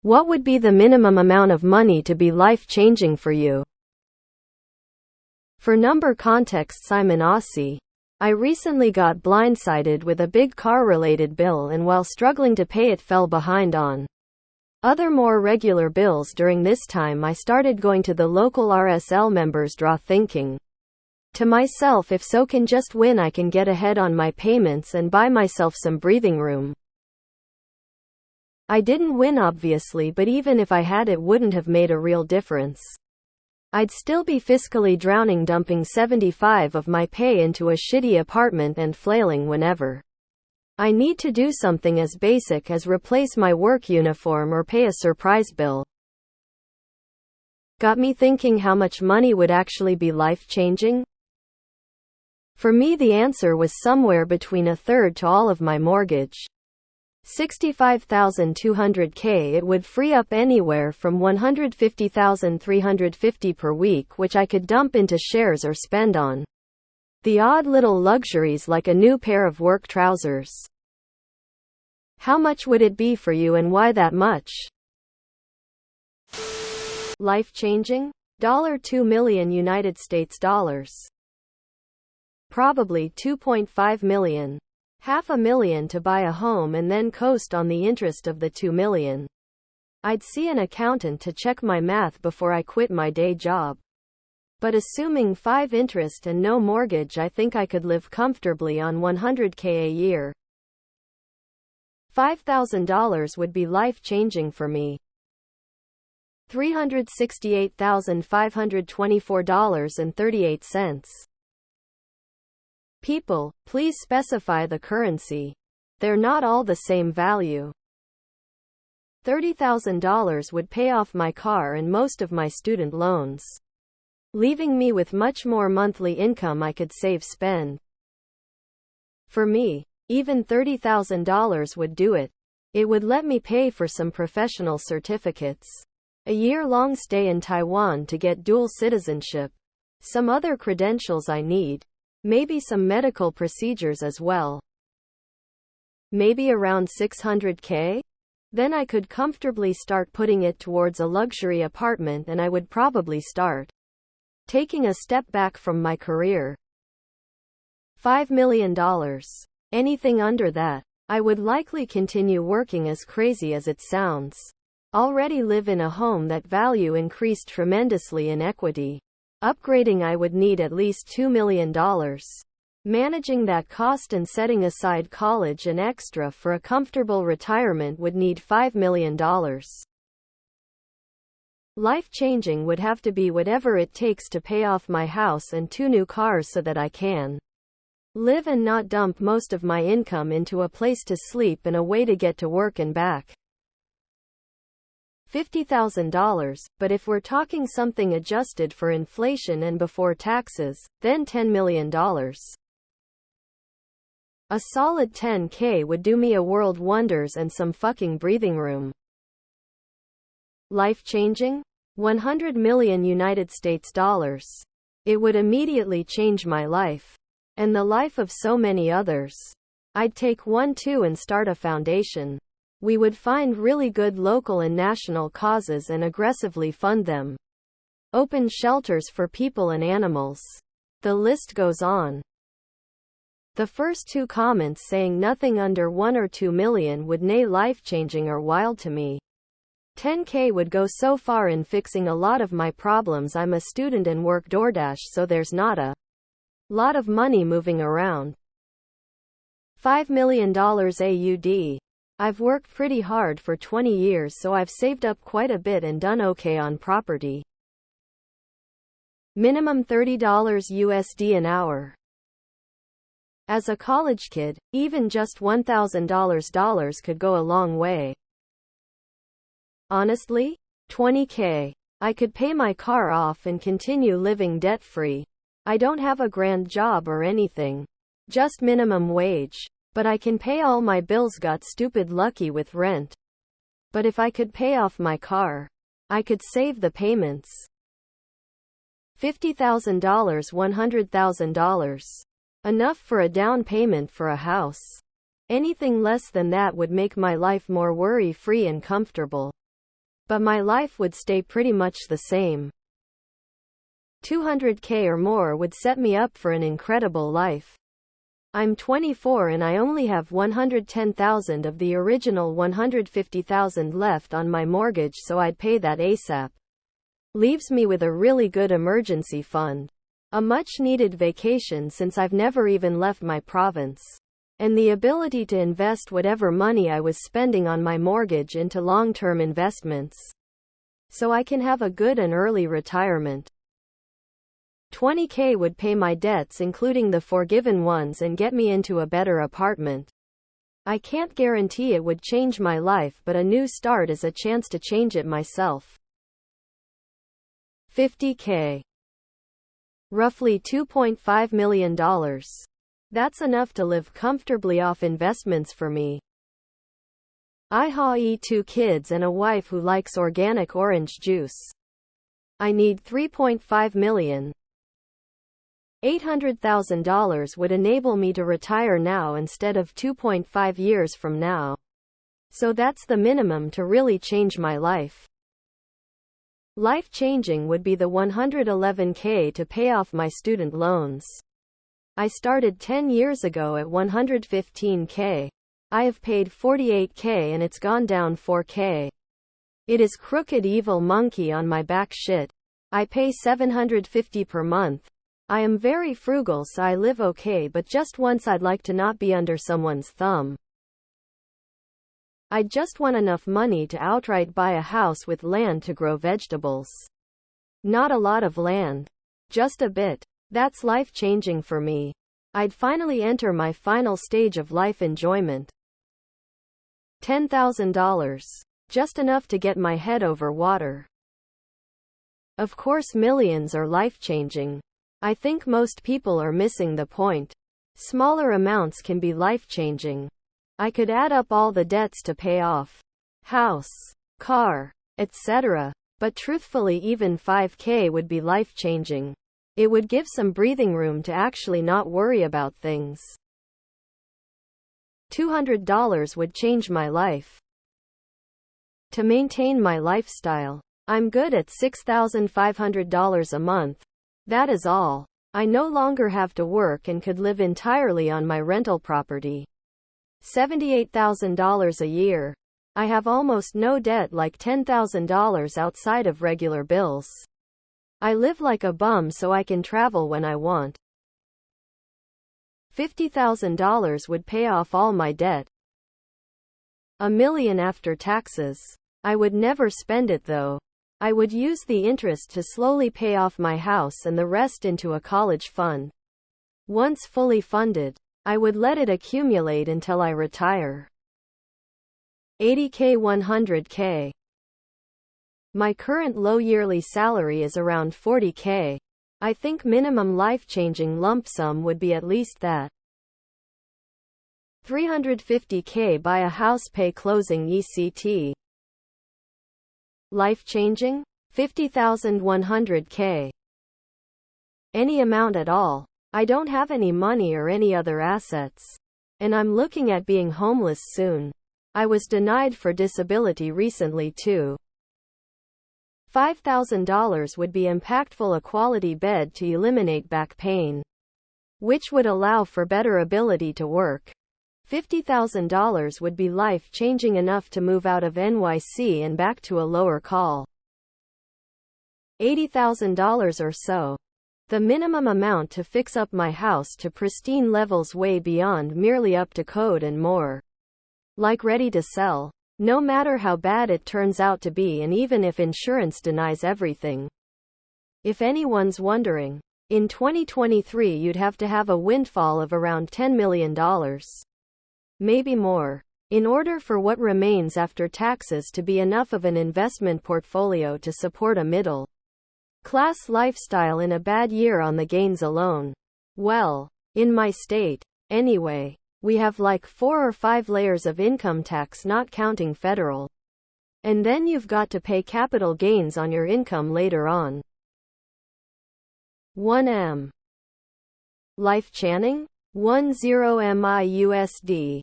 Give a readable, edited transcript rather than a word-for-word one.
What would be the minimum amount of money to be life-changing for you? For number contexts, I'm an Aussie. I recently got blindsided with a big car-related bill, and while struggling to pay it, fell behind on other more regular bills. During this time, I started going to the local RSL members draw, thinking to myself, if so can just win, I can get ahead on my payments and buy myself some breathing room. I didn't win obviously, but even if I had, it wouldn't have made a real difference. I'd still be fiscally drowning, dumping 75% of my pay into a shitty apartment and flailing whenever I need to do something as basic as replace my work uniform or pay a surprise bill. Got me thinking how much money would actually be life-changing? For me, the answer was somewhere between a third to all of my mortgage. 65,200 It would free up anywhere from 150,350 per week, which I could dump into shares or spend on the odd little luxuries like a new pair of work trousers. How much would it be for you, and why that much? Life-changing? $2 million United States dollars. Probably 2.5 million. $500,000 to buy a home and then coast on the interest of the 2 million. I'd see an accountant to check my math before I quit my day job. But assuming 5 interest and no mortgage, I think I could live comfortably on $100K a year. $5,000 would be life-changing for me. $368,524.38. People, please specify the currency. They're not all the same value. $30,000 would pay off my car and most of my student loans, leaving me with much more monthly income I could spend. For me, even $30,000 would do it. It would let me pay for some professional certificates, a year-long stay in Taiwan to get dual citizenship, some other credentials I need, maybe some medical procedures as well. Maybe around $600K? Then I could comfortably start putting it towards a luxury apartment, and I would probably start taking a step back from my career. $5 million. Anything under that, I would likely continue working, as crazy as it sounds. Already live in a home that value increased tremendously in equity. Upgrading, I would need at least $2 million. Managing that cost and setting aside college and extra for a comfortable retirement would need $5 million. Life-changing would have to be whatever it takes to pay off my house and 2 new cars so that I can live and not dump most of my income into a place to sleep and a way to get to work and back. $50,000, but if we're talking something adjusted for inflation and before taxes, then $10 million. A solid $10K would do me a world wonders and some fucking breathing room. Life-changing? $100 million United States dollars. It would immediately change my life, and the life of so many others. I'd take 1-2 and start a foundation. We would find really good local and national causes and aggressively fund them. Open shelters for people and animals. The list goes on. The first 2 comments saying nothing under 1 or 2 million would nay life-changing are wild to me. $10K would go so far in fixing a lot of my problems. I'm a student and work DoorDash, so there's not a lot of money moving around. $5 million AUD. I've worked pretty hard for 20 years, so I've saved up quite a bit and done okay on property. Minimum $30 USD an hour. As a college kid, even just $1,000 could go a long way. Honestly, $20K. I could pay my car off and continue living debt-free. I don't have a grand job or anything. Just minimum wage. But I can pay all my bills. Got stupid lucky with rent. But if I could pay off my car, I could save the payments. $50,000, $100,000. Enough for a down payment for a house. Anything less than that would make my life more worry-free and comfortable. but my life would stay pretty much the same. 200K or more would set me up for an incredible life. I'm 24 and I only have 110,000 of the original 150,000 left on my mortgage, so I'd pay that ASAP. Leaves me with a really good emergency fund, a much-needed vacation since I've never even left my province, and the ability to invest whatever money I was spending on my mortgage into long-term investments, so I can have a good and early retirement. 20K would pay my debts, including the forgiven ones, and get me into a better apartment. I can't guarantee it would change my life, but a new start is a chance to change it myself. 50K. Roughly $2.5 million. That's enough to live comfortably off investments for me. I have 2 kids and a wife who likes organic orange juice. I need $3.5 million. $800,000 would enable me to retire now instead of 2.5 years from now. So that's the minimum to really change my life. Life-changing would be the 111K to pay off my student loans. I started 10 years ago at 115K. I have paid 48K and it's gone down 4K. It is crooked evil monkey on my back shit. I pay $750 per month. I am very frugal, so I live okay, but just once I'd like to not be under someone's thumb. I just want enough money to outright buy a house with land to grow vegetables. Not a lot of land. Just a bit. That's life-changing for me. I'd finally enter my final stage of life enjoyment. $10,000. Just enough to get my head over water. Of course, millions are life-changing. I think most people are missing the point. Smaller amounts can be life-changing. I could add up all the debts to pay off house, car, etc. But truthfully, even 5K would be life-changing. It would give some breathing room to actually not worry about things. $200 would change my life. To maintain my lifestyle, I'm good at $6,500 a month. That is all. I no longer have to work and could live entirely on my rental property. $78,000 a year. I have almost no debt, like $10,000 outside of regular bills. I live like a bum so I can travel when I want. $50,000 would pay off all my debt. $1 million after taxes. I would never spend it though. I would use the interest to slowly pay off my house and the rest into a college fund. Once fully funded, I would let it accumulate until I retire. 80K, 100K. My current low yearly salary is around 40K. I think minimum life-changing lump sum would be at least that. 350K, buy a house, pay closing ECT. Life-changing? 50,000, 100K. Any amount at all. I don't have any money or any other assets. And I'm looking at being homeless soon. I was denied for disability recently too. $5,000 would be impactful, a quality bed to eliminate back pain, which would allow for better ability to work. $50,000 would be life-changing enough to move out of NYC and back to a lower call. $80,000 or so. The minimum amount to fix up my house to pristine levels, way beyond merely up to code and more. Like ready to sell. No matter how bad it turns out to be, and even if insurance denies everything. If anyone's wondering, in 2023 you'd have to have a windfall of around $10 million. Maybe more. In order for what remains after taxes to be enough of an investment portfolio to support a middle-class lifestyle in a bad year on the gains alone. Well, in my state, anyway, we have like 4 or 5 layers of income tax, not counting federal. And then you've got to pay capital gains on your income later on. 1M. Life Channing? 10 MI USD.